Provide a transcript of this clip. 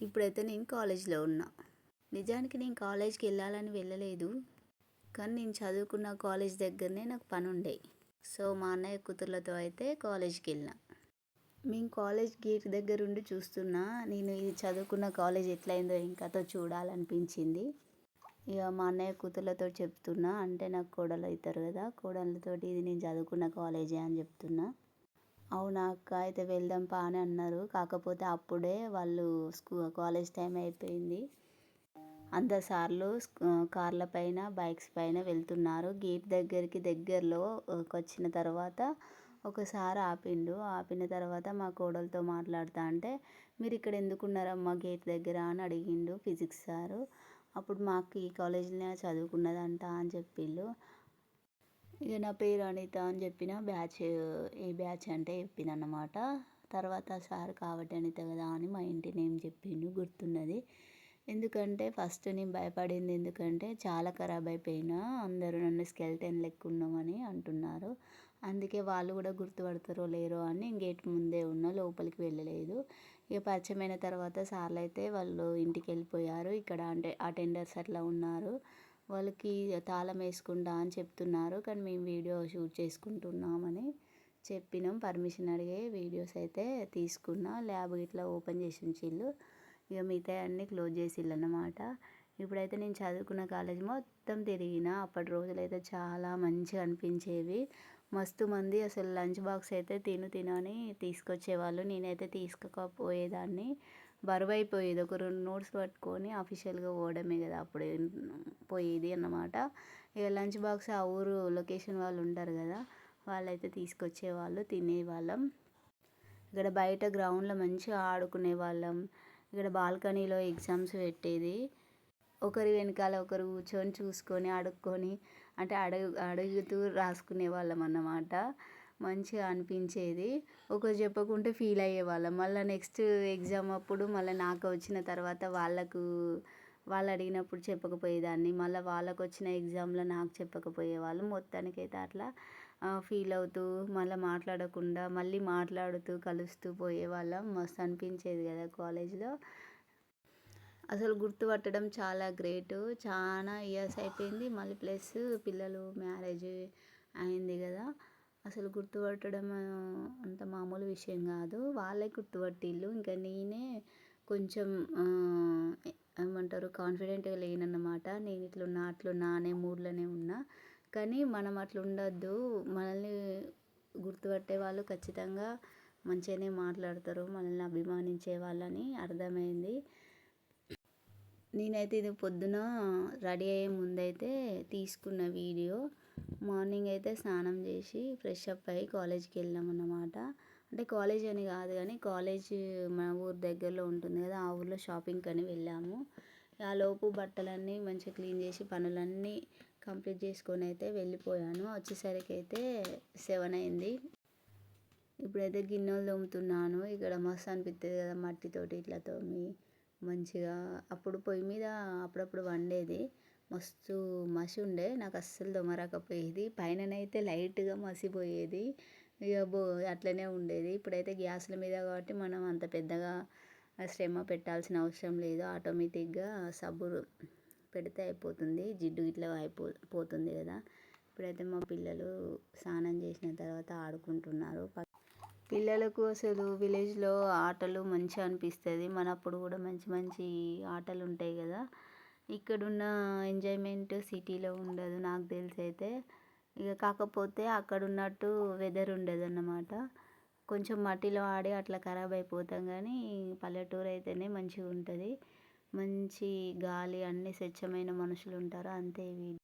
ఇప్పుడైతే నేను కాలేజ్లో ఉన్నా. నిజానికి నేను కాలేజ్కి వెళ్ళాలని వెళ్ళలేదు, కానీ నేను చదువుకున్న కాలేజ్ దగ్గరనే నాకు పని ఉండే. సో మా అన్నయ్య కూతుర్లతో అయితే కాలేజ్కి వెళ్ళిన. మేము కాలేజ్ గేట్ దగ్గర ఉండి చూస్తున్నా. నేను ఇది చదువుకున్న కాలేజ్ ఎట్లయిందో ఇంకాతో చూడాలనిపించింది. ఇక మా అన్నయ్య కూతుర్లతో చెప్తున్నా, అంటే నాకు కోడలు అవుతారు కదా, కోడళ్ళతోటి ఇది నేను చదువుకున్న కాలేజే అని చెప్తున్నా. అవునా అక్క, అయితే వెళ్దాం పా అని అన్నారు. కాకపోతే అప్పుడే వాళ్ళు కాలేజ్ టైం అయిపోయింది. అందరు సార్లు కార్ల పైన బైక్స్ పైన వెళ్తున్నారు. గేట్ దగ్గరలో వచ్చిన తర్వాత ఒకసారి ఆపిన తర్వాత మా కోడలతో మాట్లాడుతా అంటే, మీరు ఇక్కడ ఎందుకున్నారమ్మా గేట్ దగ్గర అని అడిగిండు ఫిజిక్స్ సారు. అప్పుడు మాకు ఈ కాలేజీలో చదువుకున్నదంట అని చెప్పిళ్ళు. ఇక నా పేరు అనిత అని చెప్పిన, బ్యాచ్ ఏ బ్యాచ్ అంటే చెప్పిన అన్నమాట. తర్వాత సార్ కాబట్టి అనిత కదా అని మా ఇంటి నేమ్ చెప్పిండు, గుర్తున్నది. ఎందుకంటే ఫస్ట్ నేను భయపడింది ఎందుకంటే చాలా ఖరాబ్ అయిపోయినా, అందరూ నన్ను స్కెల్టన్ లెక్క ఉన్నామని అంటున్నారు. అందుకే వాళ్ళు కూడా గుర్తుపడతారో లేరో అని గేట్ ముందే ఉన్నా, లోపలికి వెళ్ళలేదు. ఇక పరిచయమైన తర్వాత సార్లు అయితే వాళ్ళు ఇంటికి వెళ్ళిపోయారు. ఇక్కడ అంటే అటెండర్స్ అట్లా ఉన్నారు, వాళ్ళకి తాళం వేసుకుంటా అని చెప్తున్నారు. కానీ మేము వీడియో షూట్ చేసుకుంటున్నామని చెప్పినాం. పర్మిషన్ అడిగి వీడియోస్ అయితే తీసుకున్నా. ల్యాబ్ ఇట్లా ఓపెన్ చేసి ఉంచిళ్ళు. ఇక మిగతా అన్నీ క్లోజ్ చేసిళ్ళు అన్నమాట. ఇప్పుడైతే నేను చదువుకున్న కాలేజ్ మొత్తం తిరిగిన. అప్పటి రోజులు అయితే చాలా మంచిగా అనిపించేవి. మస్తు మంది అసలు లంచ్ బాక్స్ అయితే తిను అని తీసుకొచ్చేవాళ్ళు. నేనైతే తీసుకోకపోయేదాన్ని, బరువు అయిపోయేది. ఒక 2 నోట్స్ పట్టుకొని అఫీషియల్గా పోవడమే కదా అప్పుడు పోయేది అన్నమాట. ఇక లంచ్ బాక్స్ ఆ ఊరు లొకేషన్ వాళ్ళు ఉంటారు కదా, వాళ్ళైతే తీసుకొచ్చేవాళ్ళు, తినేవాళ్ళం. ఇక్కడ బయట గ్రౌండ్లో మంచిగా ఆడుకునే వాళ్ళం. ఇక్కడ బాల్కనీలో ఎగ్జామ్స్ పెట్టేది. ఒకరి వెనకాల ఒకరు కూర్చొని చూసుకొని అడుక్కొని, అంటే అడుగుతూ రాసుకునే వాళ్ళం అన్నమాట. మంచిగా అనిపించేది. ఒకరు చెప్పకుంటే ఫీల్ అయ్యేవాళ్ళం. మళ్ళీ నెక్స్ట్ ఎగ్జామ్ అప్పుడు మళ్ళీ నాకు వచ్చిన తర్వాత వాళ్ళు అడిగినప్పుడు చెప్పకపోయేదాన్ని. మళ్ళీ వాళ్ళకు వచ్చిన ఎగ్జామ్లో నాకు చెప్పకపోయేవాళ్ళు. మొత్తానికైతే అట్లా ఫీల్ అవుతూ మళ్ళీ మాట్లాడకుండా మళ్ళీ మాట్లాడుతూ కలుస్తూ పోయేవాళ్ళం. మస్తు అనిపించేది కదా కాలేజ్లో. అసలు గుర్తుపట్టడం చాలా గ్రేటు. చాలా ఇయర్స్ అయిపోయింది. మళ్ళీ ప్లస్ పిల్లలు మ్యారేజ్ అయింది కదా, అసలు గుర్తుపట్టడం అంత మామూలు విషయం కాదు. వాళ్ళే గుర్తుపట్టిళ్ళు. ఇంకా నేనే కొంచెం ఏమంటారు కాన్ఫిడెంట్గా లేనన్నమాట. నేను ఇట్లున్నా అట్లున్నా అనే మూడ్లోనే ఉన్నా. కానీ మనం అట్లా ఉండొద్దు. మనల్ని గుర్తుపట్టే వాళ్ళు ఖచ్చితంగా మంచిగానే మాట్లాడతారు, మనల్ని అభిమానించే వాళ్ళని అర్థమైంది. నేనైతే ఇది పొద్దున రెడీ అయ్యే ముందైతే తీసుకున్న వీడియో. మార్నింగ్ అయితే స్నానం చేసి ఫ్రెష్ అప్ అయ్యి కాలేజ్కి వెళ్ళాం అన్నమాట. అంటే కాలేజ్ అని కాదు కానీ కాలేజ్ మన ఊరు దగ్గరలో ఉంటుంది కదా, ఆ ఊర్లో షాపింగ్కి అని వెళ్ళాము. ఆ లోపు బట్టలన్నీ మంచిగా క్లీన్ చేసి పనులన్నీ కంప్లీట్ చేసుకొని అయితే వెళ్ళిపోయాను. వచ్చేసరికి అయితే 7 అయింది. ఇప్పుడైతే గిన్నెలు తోముతున్నాను. ఇక్కడ మస్తు అనిపిస్తుంది కదా మట్టితోటి ఇట్లా తోమి మంచిగా. అప్పుడు పొయ్యి మీద అప్పుడప్పుడు వండేది, మస్తు మసి ఉండే, నాకు అస్సలు దొమరకపోయేది. పైననైతే లైట్గా మసిపోయేది, ఇక అట్లనే ఉండేది. ఇప్పుడైతే గ్యాస్ల మీద కాబట్టి మనం అంత పెద్దగా శ్రమ పెట్టాల్సిన అవసరం లేదు. ఆటోమేటిక్గా సబ్బు పెడితే అయిపోతుంది, జిడ్డు ఇట్లా పోతుంది కదా. ఇప్పుడైతే మా పిల్లలు స్నానం చేసిన తర్వాత ఆడుకుంటున్నారు. పిల్లలకు అసలు విలేజ్లో ఆటలు మంచిగా అనిపిస్తుంది. మనప్పుడు కూడా మంచి మంచి ఆటలు ఉంటాయి కదా. ఇక్కడున్న ఎంజాయ్మెంట్ సిటీలో ఉండదు నాకు తెలిసి అయితే. ఇక కాకపోతే అక్కడ ఉన్నట్టు వెదర్ ఉండదు అన్నమాట. కొంచెం మట్టిలో ఆడి అట్లా ఖరాబ్ అయిపోతాం, కానీ పల్లెటూరు అయితేనే మంచిగా ఉంటుంది. మంచి గాలి, అన్ని స్వచ్ఛమైన మనుషులు ఉంటారు అంతే.